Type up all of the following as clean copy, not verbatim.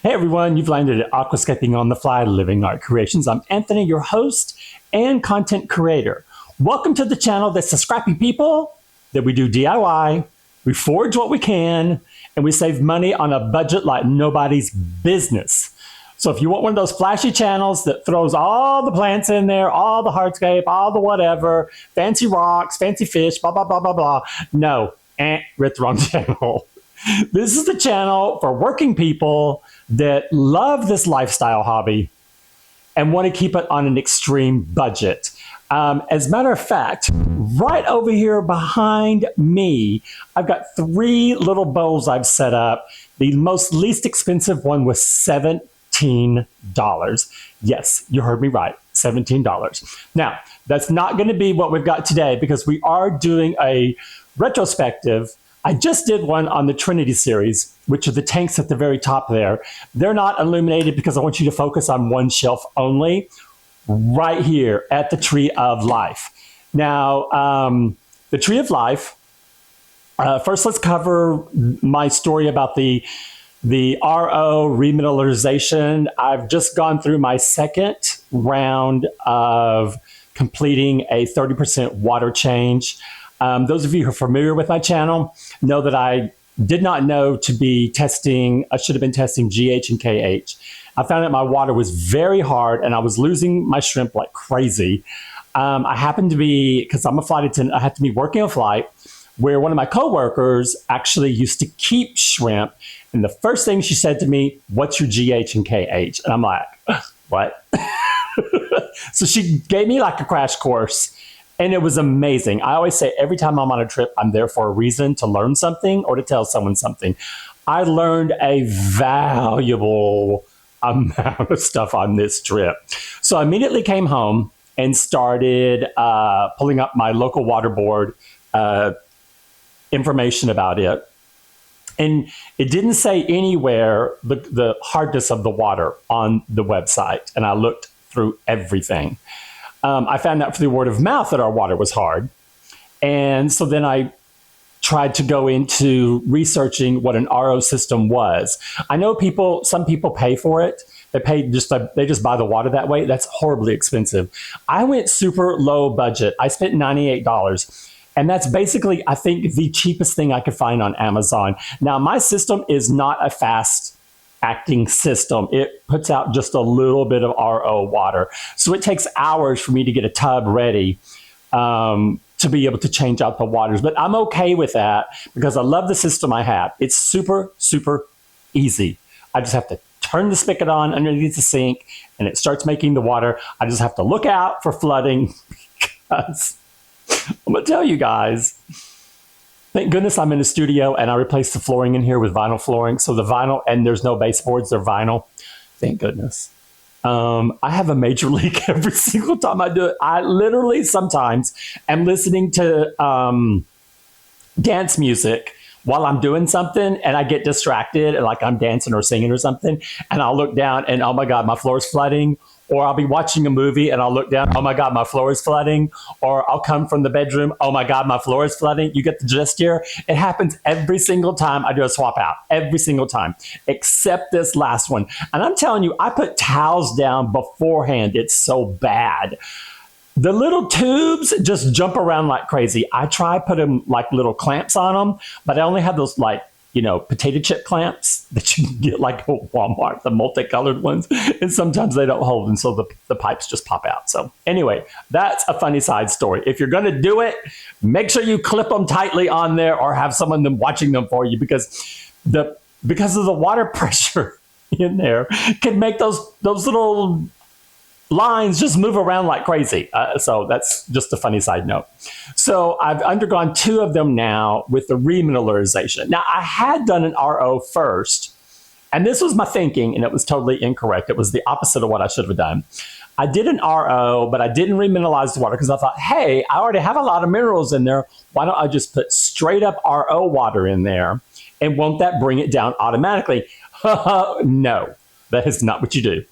Hey everyone, you've landed at Aquascaping on the Fly Living Art Creations. I'm Anthony, your host and content creator. Welcome to the channel that's the scrappy people that we do DIY, we forage what we can, and we save money on a budget like nobody's business. So if you want one of those flashy channels that throws all the plants in there, all the hardscape, all the whatever, fancy rocks, fancy fish, blah, blah, blah, blah, blah, no, we're at the wrong channel. This is the channel for working people that love this lifestyle hobby and want to keep it on an extreme budget. As a matter of fact, right over here behind me, I've got three little bowls I've set up. The most least expensive one was $17. Yes, you heard me right, $17. Now, that's not going to be what we've got today because we are doing a retrospective. I just did one on the Trinity series, which are the tanks at the very top there. They're not illuminated because I want you to focus on one shelf only, right here at the Tree of Life. Now, the Tree of Life, first let's cover my story about the RO remineralization. I've just gone through my second round of completing a 30% water change. Those of you who are familiar with my channel know that I did not know to be testing, I should have been testing GH and KH. I found out my water was very hard and I was losing my shrimp like crazy. I happened to be, because I'm a flight attendant, I had to be working a flight where one of my coworkers actually used to keep shrimp. And the first thing she said to me, "What's your GH and KH?" And I'm like, what? So she gave me like a crash course. And it was amazing. I always say every time I'm on a trip, I'm there for a reason, to learn something or to tell someone something. I learned a valuable amount of stuff on this trip. So I immediately came home and started pulling up my local water board information about it. And it didn't say anywhere the hardness of the water on the website. And I looked through everything. I found out through word of mouth that our water was hard. And so then I tried to go into researching what an RO system was. I know some people pay for it. They just buy the water that way. That's horribly expensive. I went super low budget. I spent $98. And that's basically, I think, the cheapest thing I could find on Amazon. Now, my system is not a fast acting system. It puts out just a little bit of RO water. So it takes hours for me to get a tub ready to be able to change out the waters. But I'm okay with that because I love the system I have. It's super, super easy. I just have to turn the spigot on underneath the sink and it starts making the water. I just have to look out for flooding because I'm going to tell you guys, thank goodness I'm in a studio and I replaced the flooring in here with vinyl flooring. So the vinyl, and there's no baseboards, they're vinyl. Thank goodness. I have a major leak every single time I do it. I literally sometimes am listening to dance music while I'm doing something and I get distracted and like I'm dancing or singing or something. And I'll look down and oh my God, my floor is flooding. Or I'll be watching a movie and I'll look down, oh my God, my floor is flooding. Or I'll come from the bedroom, oh my God, my floor is flooding. You get the gist here? It happens every single time I do a swap out, every single time, except this last one. And I'm telling you, I put towels down beforehand. It's so bad. The little tubes just jump around like crazy. I try putting like little clamps on them, but I only have those like, potato chip clamps that you can get like at Walmart, the multicolored ones. And sometimes they don't hold. And so the pipes just pop out. So anyway, that's a funny side story. If you're going to do it, make sure you clip them tightly on there or have someone watching them for you because of the water pressure in there can make those little lines just move around like crazy. So that's just a funny side note. So I've undergone 2 of them now with the remineralization. Now I had done an RO first, and this was my thinking, and it was totally incorrect. It was the opposite of what I should have done. I did an RO, but I didn't remineralize the water because I thought, hey, I already have a lot of minerals in there. Why don't I just put straight up RO water in there? And won't that bring it down automatically? No, that is not what you do.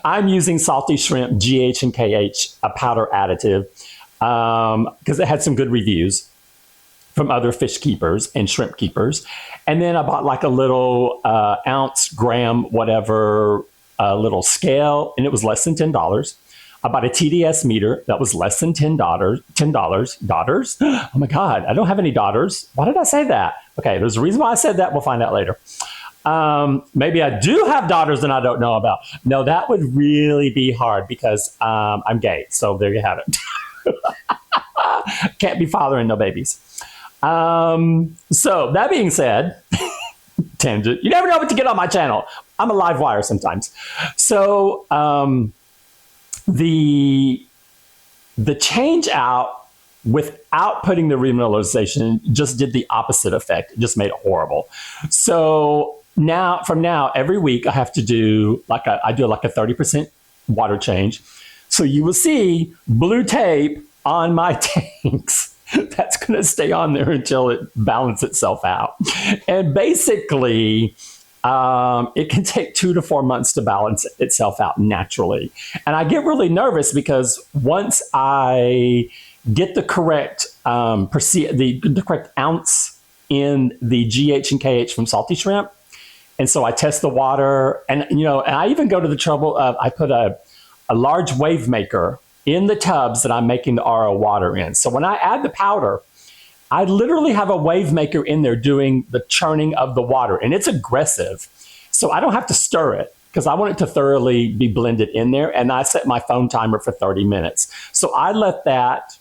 I'm using salty shrimp, GH and KH, a powder additive, because it had some good reviews from other fish keepers and shrimp keepers. And then I bought like a little ounce, gram, whatever, little scale, and it was less than $10. I bought a TDS meter that was less than $10. Daughters? Oh my God, I don't have any daughters. Why did I say that? Okay, there's a reason why I said that. We'll find out later. Maybe I do have daughters and I don't know about. No, that would really be hard because I'm gay. So there you have it. Can't be fathering no babies. So that being said, tangent, you never know what to get on my channel. I'm a live wire sometimes. So the change out without putting the remineralization just did the opposite effect. It just made it horrible. So from now, every week I have to do I do like a 30% water change. So you will see blue tape on my tanks. That's going to stay on there until it balances itself out. And basically, it can take 2 to 4 months to balance itself out naturally. And I get really nervous because once I get the correct the correct ounce in the GH and KH from salty shrimp, and so I test the water, and and I even go to the trouble of I put a large wave maker in the tubs that I'm making the RO water in. So when I add the powder, I literally have a wave maker in there doing the churning of the water, and it's aggressive. So I don't have to stir it because I want it to thoroughly be blended in there, and I set my phone timer for 30 minutes. So I let that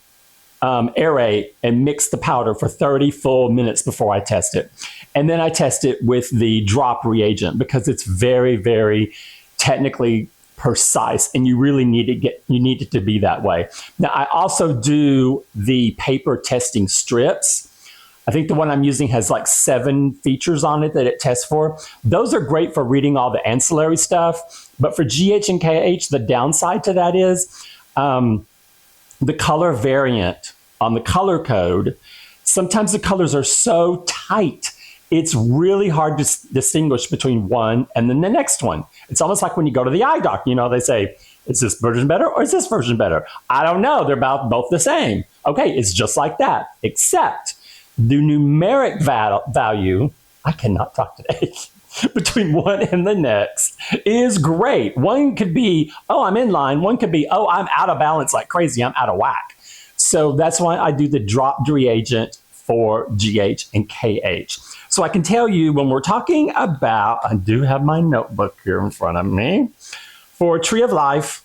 aerate and mix the powder for 30 full minutes before I test it. And then I test it with the drop reagent because it's very, very technically precise, and you really need it to be that way. Now, I also do the paper testing strips. I think the one I'm using has like 7 features on it that it tests for. Those are great for reading all the ancillary stuff, but for GH and KH, the downside to that is the color variant on the color code. Sometimes the colors are so tight, it's really hard to distinguish between one and then the next one. It's almost like when you go to the eye doctor, they say, is this version better or is this version better? I don't know. They're both the same. Okay, it's just like that, except the numeric value, I cannot talk today, between one and the next is great. One could be, oh, I'm in line. One could be, oh, I'm out of balance like crazy. I'm out of whack. So that's why I do the dropped reagent for GH and KH. So I can tell you when we're talking about, I do have my notebook here in front of me. For Tree of Life,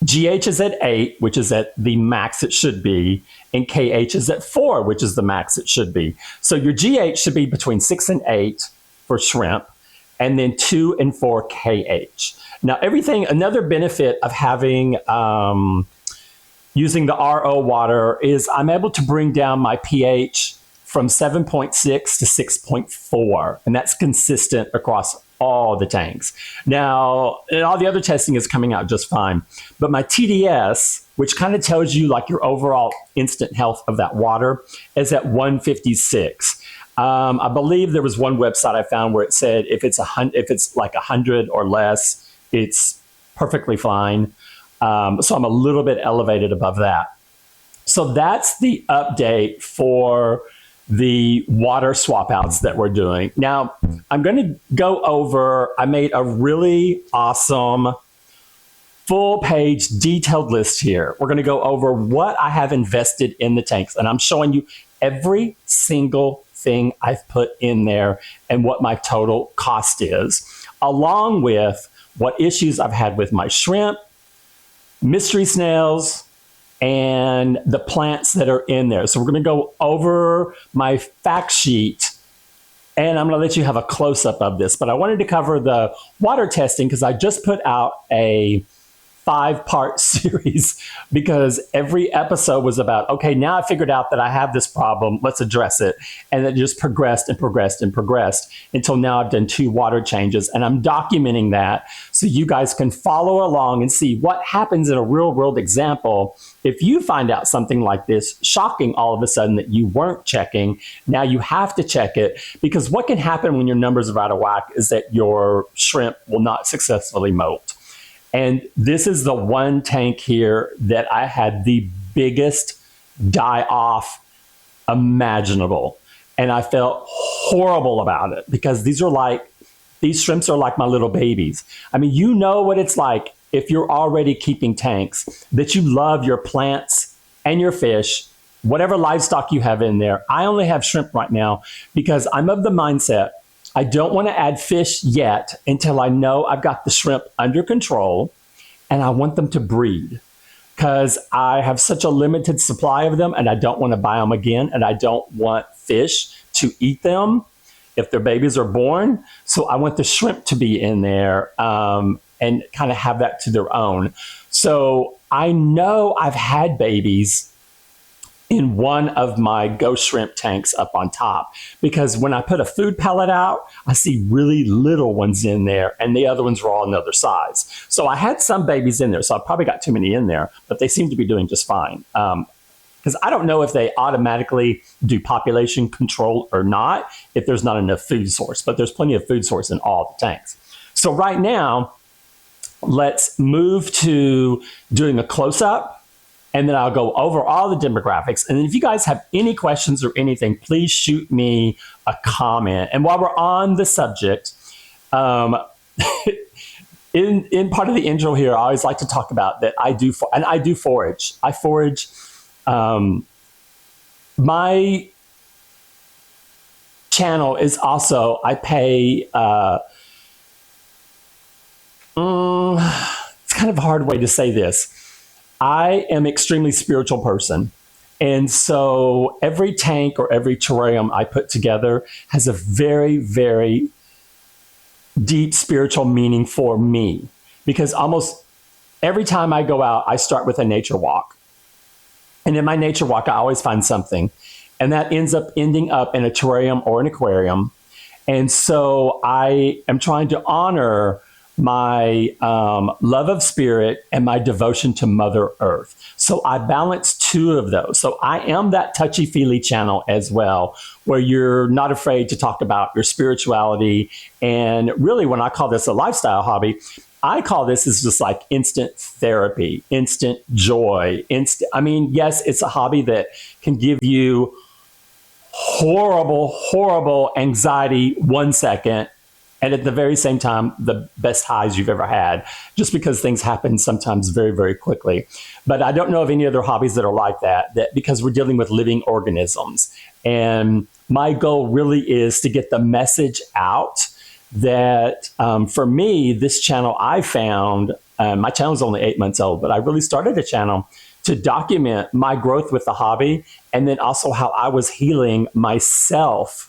GH is at 8, which is at the max it should be, and KH is at 4, which is the max it should be. So your GH should be between 6 and 8 for shrimp, and then 2 and 4 KH. Now, another benefit of having using the RO water is I'm able to bring down my pH from 7.6 to 6.4, and that's consistent across all the tanks. Now, and all the other testing is coming out just fine, but my TDS, which kind of tells you like your overall instant health of that water, is at 156. I believe there was one website I found where it said if it's like 100 or less, it's perfectly fine. So I'm a little bit elevated above that. So that's the update for the water swap outs that we're doing. Now, I'm going to go over, I made a really awesome full page detailed list here. We're going to go over what I have invested in the tanks, and I'm showing you every single thing I've put in there and what my total cost is, along with what issues I've had with my shrimp, mystery snails, and the plants that are in there. So we're going to go over my fact sheet, and I'm going to let you have a close-up of this. But I wanted to cover the water testing because I just put out a 5-part series because every episode was about, okay, now I figured out that I have this problem, let's address it. And it just progressed and progressed and progressed until now I've done 2 water changes, and I'm documenting that so you guys can follow along and see what happens in a real world example. If you find out something like this, shocking all of a sudden that you weren't checking, now you have to check it, because what can happen when your numbers are out of whack is that your shrimp will not successfully molt. And this is the one tank here that I had the biggest die off imaginable. And I felt horrible about it because these shrimps are like my little babies. I mean, you know what it's like if you're already keeping tanks, that you love your plants and your fish, whatever livestock you have in there. I only have shrimp right now because I'm of the mindset I don't want to add fish yet until I know I've got the shrimp under control and I want them to breed, because I have such a limited supply of them and I don't want to buy them again, and I don't want fish to eat them if their babies are born. So I want the shrimp to be in there and kind of have that to their own. So I know I've had babies in one of my ghost shrimp tanks up on top, because when I put a food pellet out, I see really little ones in there and the other ones are all another size. So I had some babies in there, so I probably got too many in there, but they seem to be doing just fine. Because I don't know if they automatically do population control or not, if there's not enough food source, but there's plenty of food source in all the tanks. So right now, let's move to doing a close-up, and then I'll go over all the demographics. And if you guys have any questions or anything, please shoot me a comment. And while we're on the subject, in part of the intro here, I always like to talk about that I do forage. I forage. My channel is also, I pay, it's kind of a hard way to say this. I am an extremely spiritual person. And so every tank or every terrarium I put together has a very, very deep spiritual meaning for me, because almost every time I go out, I start with a nature walk. And in my nature walk, I always find something. And that ending up in a terrarium or an aquarium. And so I am trying to honor my love of spirit and my devotion to Mother Earth. So I balance two of those. So I am that touchy-feely channel as well, where you're not afraid to talk about your spirituality. And really, when I call this a lifestyle hobby, I call this is just like instant therapy, instant joy, I mean, yes, it's a hobby that can give you horrible, horrible anxiety 1 second, and at the very same time, the best highs you've ever had, just because things happen sometimes very, very quickly. But I don't know of any other hobbies that are like that because we're dealing with living organisms. And my goal really is to get the message out that for me, this channel I found, my channel is only 8 months old, but I really started a channel to document my growth with the hobby, and then also how I was healing myself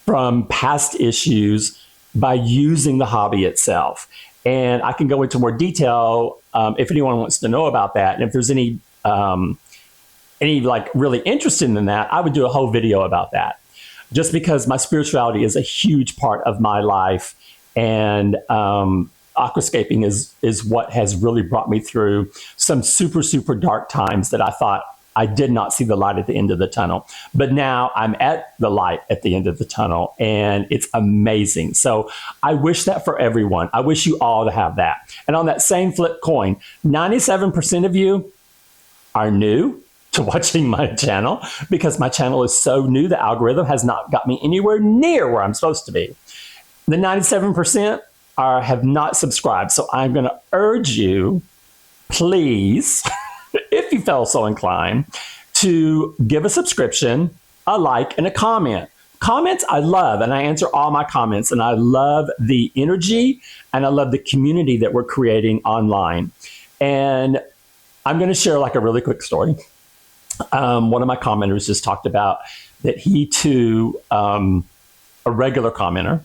from past issues by using the hobby itself. And I can go into more detail if anyone wants to know about that. And if there's any like really interested in that, I would do a whole video about that. Just because my spirituality is a huge part of my life, and aquascaping is what has really brought me through some super, super dark times that I thought I did not see the light at the end of the tunnel. But now I'm at the light at the end of the tunnel, and it's amazing. So I wish that for everyone. I wish you all to have that. And on that same flip coin, 97% of you are new to watching my channel, because my channel is so new. The algorithm has not got me anywhere near where I'm supposed to be. The 97% have not subscribed. So I'm going to urge you, please, if you felt so inclined, to give a subscription, a like, and a comment. Comments I love, and I answer all my comments, and I love the energy, and I love the community that we're creating online. And I'm going to share like a really quick story. One of my commenters just talked about that he too, a regular commenter,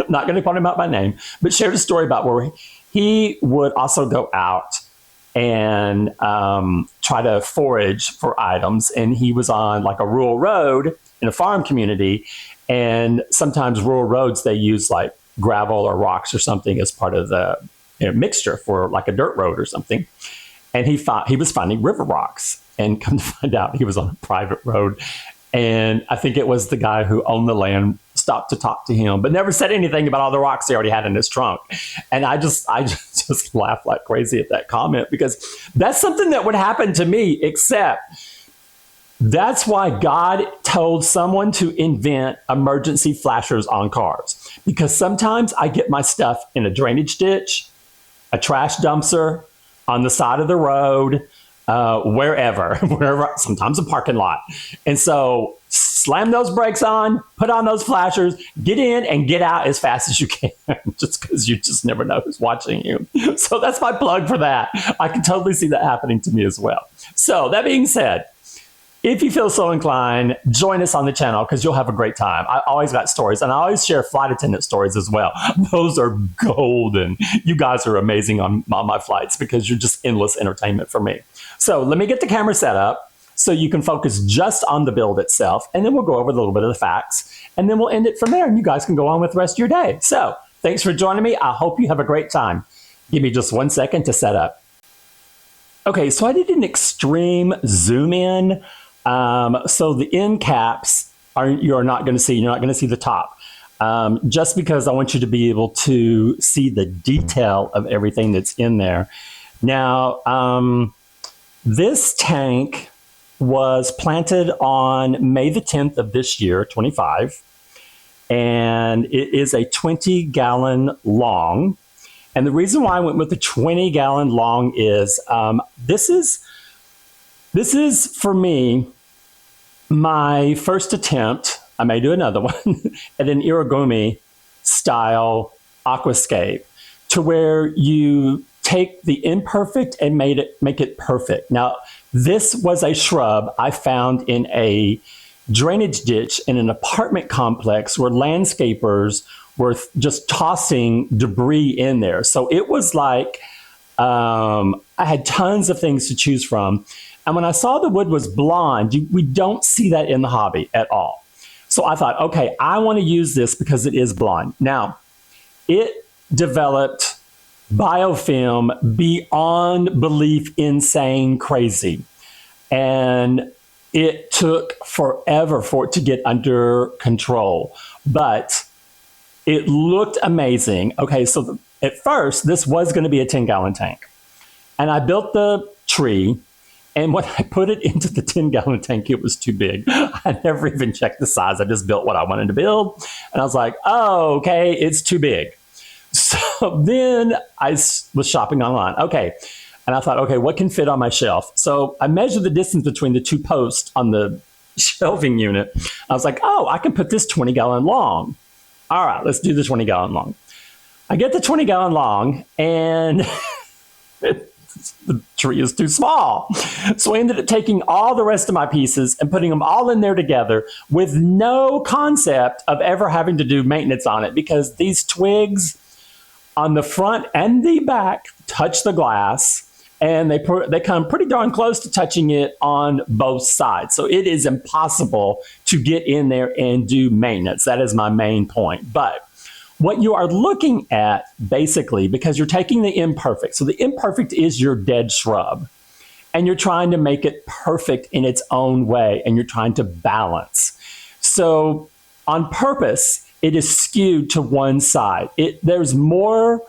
not going to call him out by name, but shared a story about where he would also go out and try to forage for items. And he was on like a rural road in a farm community. And sometimes rural roads, they use like gravel or rocks or something as part of the mixture for like a dirt road or something. And he was finding river rocks, and come to find out he was on a private road. And I think it was the guy who owned the land stopped to talk to him, but never said anything about all the rocks he already had in his trunk. And I just laughed like crazy at that comment, because that's something that would happen to me, except That's why God told someone to invent emergency flashers on cars. Because sometimes I get my stuff in a drainage ditch, a trash dumpster, on the side of the road, wherever, sometimes a parking lot. And so slam those brakes on, put on those flashers, get in and get out as fast as you can, just because you just never know who's watching you. So that's my plug for that. I can totally see that happening to me as well. So that being said, if you feel so inclined, join us on the channel because you'll have a great time. I always got stories, and I always share flight attendant stories as well. Those are golden. You guys are amazing on my flights because you're just endless entertainment for me. So let me get the camera set up so you can focus just on the build itself, and then we'll go over a little bit of the facts, and then we'll end it from there, and you guys can go on with the rest of your day. So thanks for joining me. I hope you have a great time. Give me just 1 second to set up. Okay, so I did an extreme zoom in. So the end caps you're not going to see. You're not going to see the top. Just because I want you to be able to see the detail of everything that's in there. Now, this tank was planted on May the 10th of this year, 25, and it is a 20-gallon long. And the reason why I went with the 20-gallon long is this is for me my first attempt. I may do another one at an Iwagumi style aquascape, to where you take the imperfect and make it perfect. Now, this was a shrub I found in a drainage ditch in an apartment complex where landscapers were just tossing debris in there. So it was like I had tons of things to choose from. And when I saw the wood was blonde, we don't see that in the hobby at all. So I thought, okay, I want to use this because it is blonde. Now, it developed biofilm beyond belief, insane, crazy. And it took forever for it to get under control. But it looked amazing. Okay, so at first, this was going to be a 10-gallon tank. And I built the tree. And when I put it into the 10-gallon tank, it was too big. I never even checked the size. I just built what I wanted to build. And I was like, oh, okay, it's too big. So then I was shopping online. Okay. And I thought, okay, what can fit on my shelf? So I measured the distance between the two posts on the shelving unit. I was like, oh, I can put this 20-gallon long. All right, let's do the 20-gallon long. I get the 20-gallon long, and the tree is too small. So I ended up taking all the rest of my pieces and putting them all in there together with no concept of ever having to do maintenance on it, because these twigs on the front and the back touch the glass, and they come pretty darn close to touching it on both sides. So it is impossible to get in there and do maintenance. That is my main point. But what you are looking at, basically, because you're taking the imperfect. So the imperfect is your dead shrub, and you're trying to make it perfect in its own way, and you're trying to balance. So on purpose, it is skewed to one side. There's more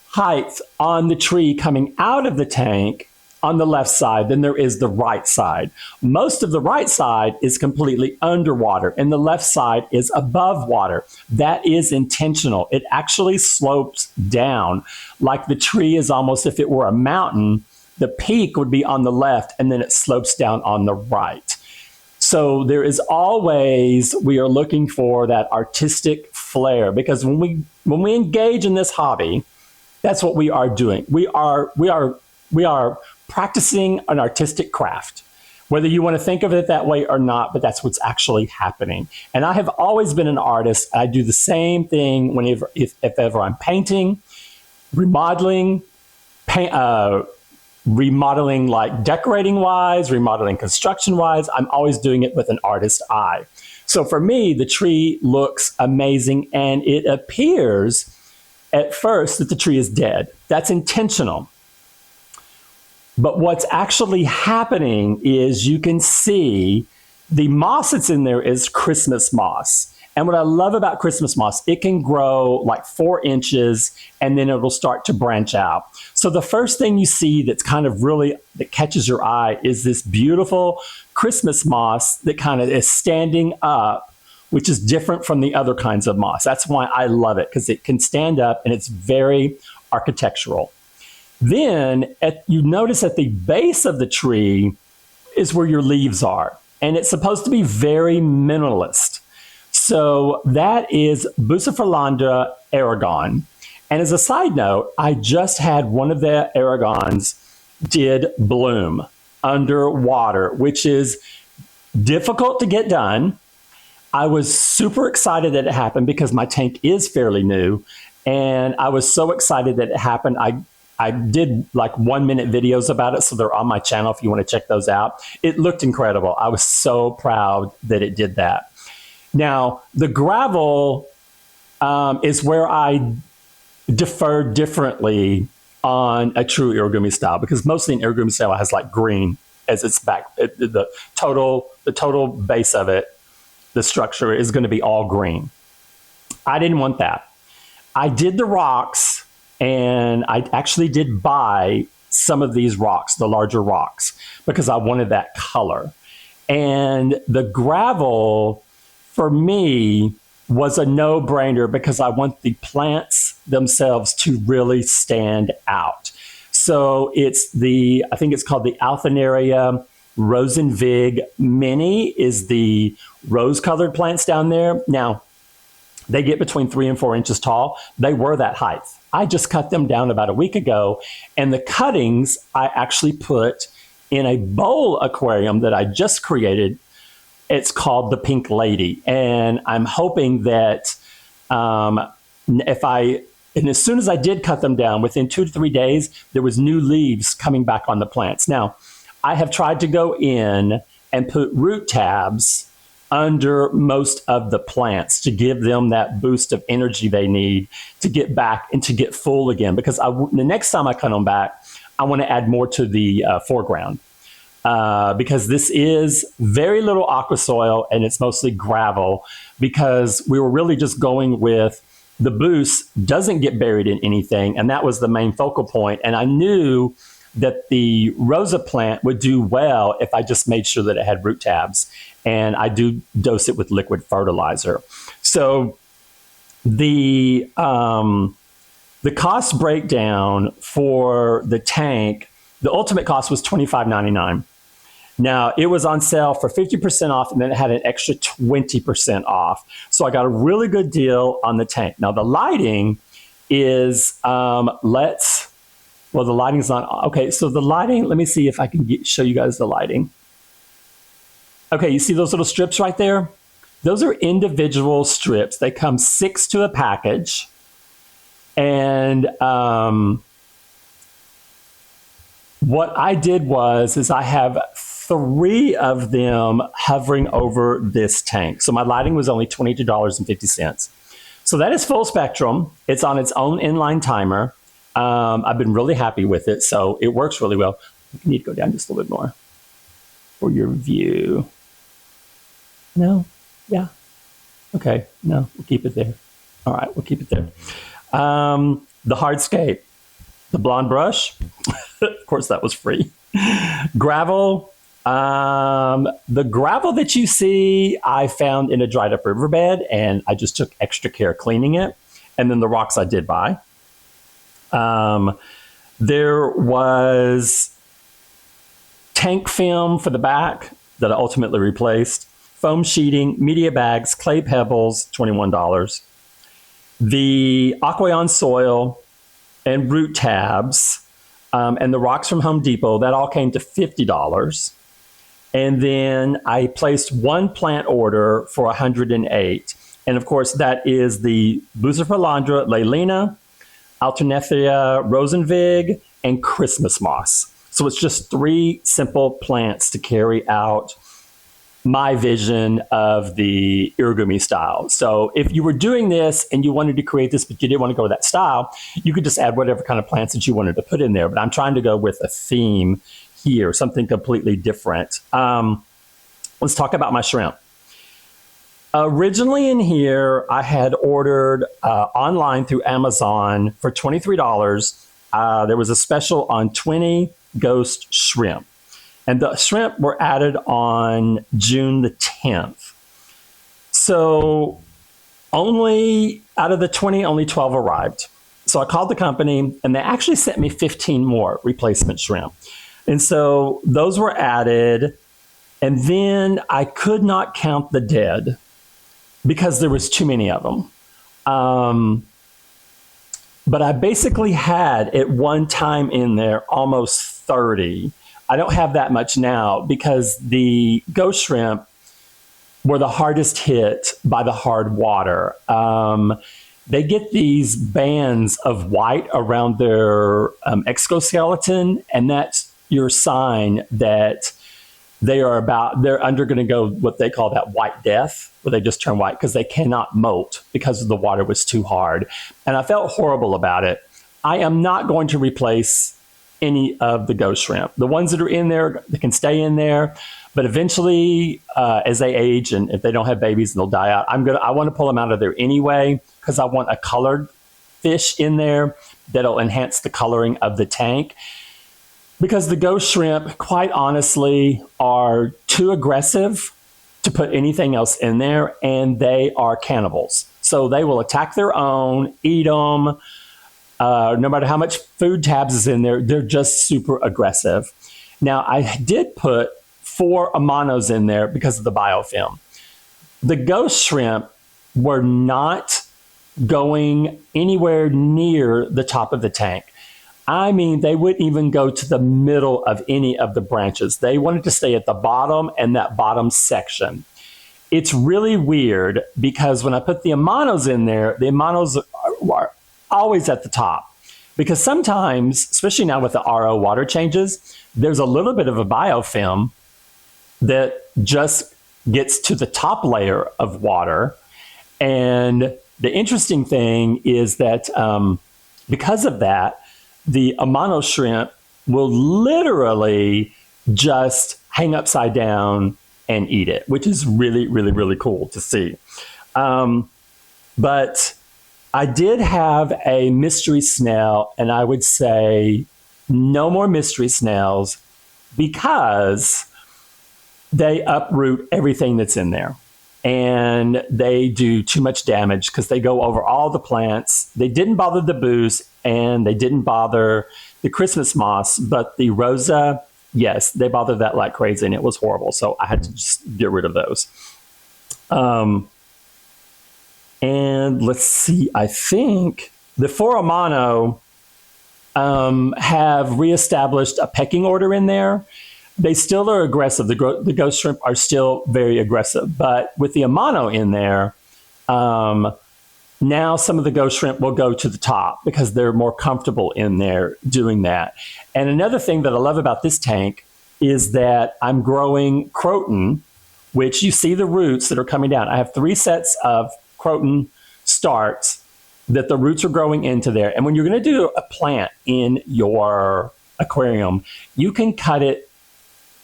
height on the tree coming out of the tank on the left side than there is the right side. Most of the right side is completely underwater, and the left side is above water. That is intentional. It actually slopes down like the tree is almost, if it were a mountain, the peak would be on the left, and then it slopes down on the right. So there is always, we are looking for that artistic flair, because when we engage in this hobby, that's what we are doing. We are practicing an artistic craft, whether you want to think of it that way or not, but that's what's actually happening. And I have always been an artist. I do the same thing if ever I'm painting, remodeling, remodeling like decorating wise, remodeling construction wise. I'm always doing it with an artist's eye. So for me, the tree looks amazing, and it appears at first that the tree is dead. That's intentional. But what's actually happening is you can see the moss that's in there is Christmas moss. And what I love about Christmas moss, it can grow like 4 inches and then it'll start to branch out. So the first thing you see that's kind of really, that catches your eye is this beautiful Christmas moss that kind of is standing up, which is different from the other kinds of moss. That's why I love it, because it can stand up and it's very architectural. Then you notice at the base of the tree is where your leaves are. And it's supposed to be very minimalist. So that is Bucephalandra Aragon. And as a side note, I just had one of the Aragons did bloom underwater, which is difficult to get done. I was super excited that it happened because my tank is fairly new. And I was so excited that it happened. I did like 1-minute videos about it, so they're on my channel if you want to check those out. It looked incredible. I was so proud that it did that. Now, the gravel is where I defer differently on a true Iwagumi style, because mostly an Iwagumi style has like green as its back. The total base of it, the structure is going to be all green. I didn't want that. I did the rocks, and I actually did buy some of these rocks, the larger rocks, because I wanted that color. And the gravel, for me, was a no-brainer because I want the plants themselves to really stand out. So it's I think it's called the Alternanthera Rosanervig Mini is the rose-colored plants down there. Now, they get between 3 and 4 inches tall. They were that height. I just cut them down about a week ago, and the cuttings I actually put in a bowl aquarium that I just created. It's called the Pink Lady, and I'm hoping that as soon as I did cut them down, within 2 to 3 days, there was new leaves coming back on the plants. Now, I have tried to go in and put root tabs under most of the plants to give them that boost of energy they need to get back and to get full again. Because the next time I cut them back, I want to add more to the foreground. Because this is very little aqua soil and it's mostly gravel, because we were really just going with the boost doesn't get buried in anything. And that was the main focal point. And I knew that the Rosa plant would do well if I just made sure that it had root tabs. And I do dose it with liquid fertilizer. So the cost breakdown for the tank, the ultimate cost was $25.99. Now, it was on sale for 50% off, and then it had an extra 20% off. So I got a really good deal on the tank. Now, the lighting is, the lighting's not, okay, so the lighting, let me see if I can show you guys the lighting. Okay, you see those little strips right there? Those are individual strips. They come 6 to a package. And what I did is I have 3 of them hovering over this tank. So my lighting was only $22.50. So that is full spectrum. It's on its own inline timer. I've been really happy with it, so it works really well. You need to go down just a little bit more for your view. No? Yeah. Okay. No, we'll keep it there. All right, we'll keep it there. The hardscape, the blonde brush. Of course, that was free. Gravel. The gravel that you see, I found in a dried up riverbed, and I just took extra care cleaning it. And then the rocks I did buy. There was tank film for the back that I ultimately replaced. Foam sheeting, media bags, clay pebbles, $21. The Aquaon soil and root tabs and the rocks from Home Depot, that all came to $50. And then I placed one plant order for $108. And of course, that is the Bucephalandra Aragon, Alternanthera Rosanervig, and Christmas moss. So it's just 3 simple plants to carry out my vision of the Iwagumi style. So if you were doing this and you wanted to create this, but you didn't want to go with that style, you could just add whatever kind of plants that you wanted to put in there. But I'm trying to go with a theme here, something completely different. Let's talk about my shrimp. Originally in here, I had ordered online through Amazon for $23. There was a special on 20 ghost shrimp. And the shrimp were added on June the 10th. So only out of the 20, only 12 arrived. So I called the company, and they actually sent me 15 more replacement shrimp. And so those were added. And then I could not count the dead because there was too many of them. But I basically had at one time in there almost 30. I don't have that much now because the ghost shrimp were the hardest hit by the hard water. They get these bands of white around their exoskeleton, and that's your sign that they're under going to go what they call that white death, where they just turn white because they cannot molt because the water was too hard. And I felt horrible about it. I am not going to replace any of the ghost shrimp. The ones that are in there, they can stay in there, but eventually, as they age and if they don't have babies and they'll die out, I want to pull them out of there anyway because I want a colored fish in there that'll enhance the coloring of the tank. Because the ghost shrimp, quite honestly, are too aggressive to put anything else in there, and they are cannibals. So they will attack their own, eat them. No matter how much food tabs is in there, they're just super aggressive. Now, I did put 4 Amanos in there because of the biofilm. The ghost shrimp were not going anywhere near the top of the tank. I mean, they wouldn't even go to the middle of any of the branches. They wanted to stay at the bottom and that bottom section. It's really weird because when I put the Amanos in there, the Amanos are always at the top. Because sometimes, especially now with the RO water changes, there's a little bit of a biofilm that just gets to the top layer of water. And the interesting thing is that because of that, the Amano shrimp will literally just hang upside down and eat it, which is really, really, really cool to see. But I did have a mystery snail, and I would say no more mystery snails because they uproot everything that's in there. And they do too much damage because they go over all the plants. They didn't bother the Buce, and they didn't bother the Christmas moss, but the Rosa, yes, they bothered that like crazy, and it was horrible. So I had to just get rid of those. And let's see, I think the 4 Amano have reestablished a pecking order in there. They still are aggressive. The ghost shrimp are still very aggressive. But with the Amano in there, now some of the ghost shrimp will go to the top because they're more comfortable in there doing that. And another thing that I love about this tank is that I'm growing Croton, which you see the roots that are coming down. I have 3 sets of Croton starts that the roots are growing into there. And when you're going to do a plant in your aquarium, you can cut it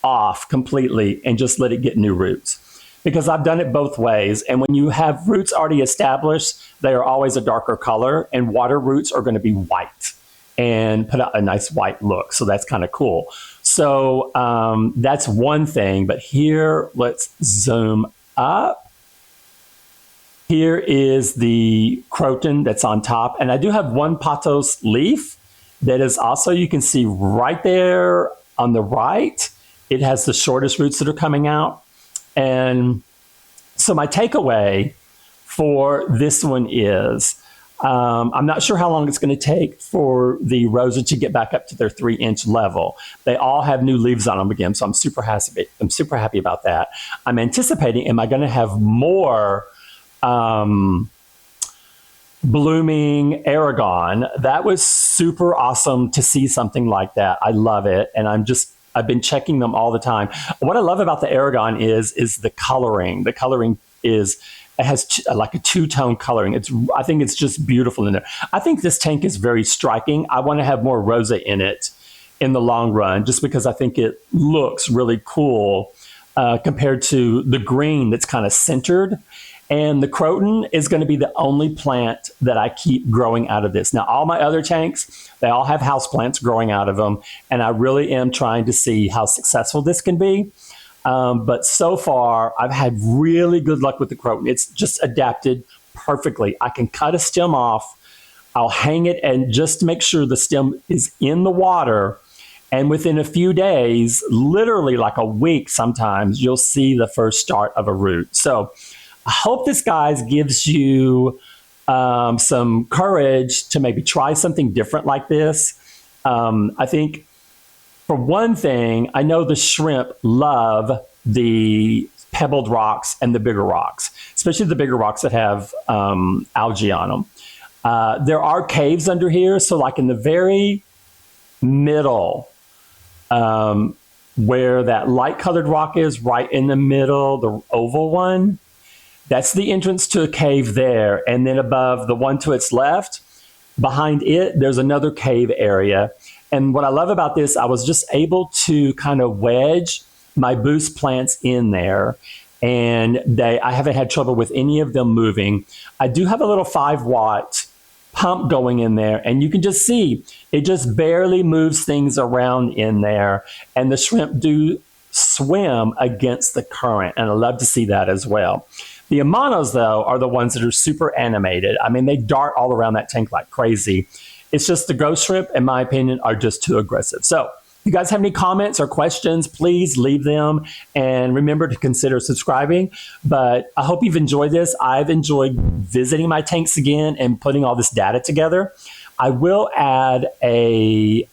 off completely and just let it get new roots. Because I've done it both ways. And when you have roots already established, they are always a darker color, and water roots are going to be white and put out a nice white look. So that's kind of cool. So that's one thing. But here, let's zoom up. Here is the Croton that's on top. And I do have one pothos leaf that is also, you can see right there on the right. It has the shortest roots that are coming out. And so my takeaway for this one is, I'm not sure how long it's going to take for the Rosa to get back up to their 3-inch level. They all have new leaves on them again, so I'm super happy about that. I'm anticipating, am I going to have more blooming Aragon? That was super awesome to see something like that. I love it, and I've been checking them all the time. What I love about the Aragon is the coloring. The coloring it has like a 2-tone coloring. I think it's just beautiful in there. I think this tank is very striking. I want to have more Rosa in it in the long run, just because I think it looks really cool compared to the green that's kind of centered. And the Croton is going to be the only plant that I keep growing out of this. Now, all my other tanks, they all have houseplants growing out of them. And I really am trying to see how successful this can be. But so far, I've had really good luck with the Croton. It's just adapted perfectly. I can cut a stem off. I'll hang it and just to make sure the stem is in the water. And within a few days, literally like a week sometimes, you'll see the first start of a root. So I hope this, guys, gives you some courage to maybe try something different like this. I think, for one thing, I know the shrimp love the pebbled rocks and the bigger rocks, especially the bigger rocks that have algae on them. There are caves under here. So like in the very middle, where that light colored rock is, right in the middle, the oval one, that's the entrance to a cave there. And then above, the one to its left, behind it, there's another cave area. And what I love about this, I was just able to kind of wedge my boost plants in there. And I haven't had trouble with any of them moving. I do have a little 5-watt pump going in there, and you can just see it just barely moves things around in there. And the shrimp do swim against the current, and I love to see that as well. The Amanos, though, are the ones that are super animated. I mean, they dart all around that tank like crazy. It's just the ghost shrimp, in my opinion, are just too aggressive. So if you guys have any comments or questions, please leave them. And remember to consider subscribing. But I hope you've enjoyed this. I've enjoyed visiting my tanks again and putting all this data together. I will add a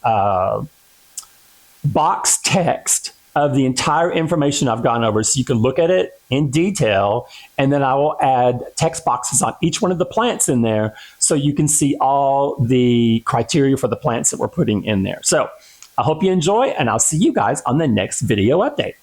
box text of the entire information I've gone over so you can look at it in detail. And then I will add text boxes on each one of the plants in there so you can see all the criteria for the plants that we're putting in there. So I hope you enjoy, and I'll see you guys on the next video update.